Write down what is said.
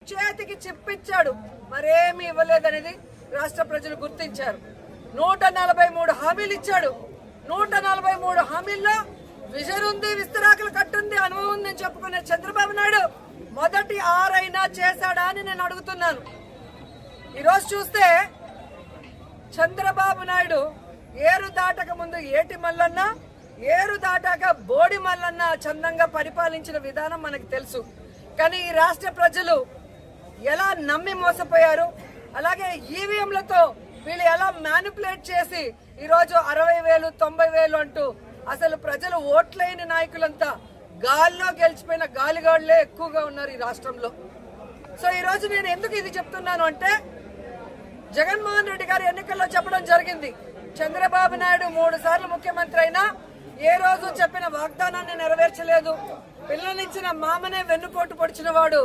చేతికి చిప్పిచ్చాడు, మరేమి ఇవ్వలేదనేది రాష్ట్ర ప్రజలు గుర్తించారు. 143 హామీలు ఇచ్చాడు. 143 హామీల్లో విజన్ ఉంది, విస్తరాకులు కట్టుంది, అనుభవం ఉందని చెప్పుకునే చంద్రబాబు నాయుడు మొదటి 6 అయినా చేశాడా అని నేను అడుగుతున్నాను. ఈరోజు చూస్తే చంద్రబాబు నాయుడు ఏరు దాటక ముందు ఏటి మల్లన్న, ఏరు దాటాక బోడి మల్లన్న చందంగా పరిపాలించిన విధానం మనకు తెలుసు. కానీ ఈ రాష్ట్ర ప్రజలు ఎలా నమ్మి మోసపోయారు, అలాగే ఈవీఎంలతో వీళ్ళు ఎలా మ్యానిపులేట్ చేసి ఈరోజు 60,000 90,000 అంటూ అసలు ప్రజలు ఓట్లేని నాయకులంతా గాల్లో గెలిచిపోయిన గాలిగాళ్లే ఎక్కువగా ఉన్నారు ఈ రాష్ట్రంలో. సో ఈరోజు నేను ఎందుకు ఇది చెప్తున్నాను అంటే, జగన్మోహన్ రెడ్డి గారు ఎన్నికల్లో చెప్పడం జరిగింది, చంద్రబాబు నాయుడు 3 సార్లు ముఖ్యమంత్రి అయినా ఏ రోజు చెప్పిన వాగ్దానాన్ని నెరవేర్చలేదు, పిల్లనిచ్చిన మామనే వెన్నుపోటు పొడిచిన వాడు,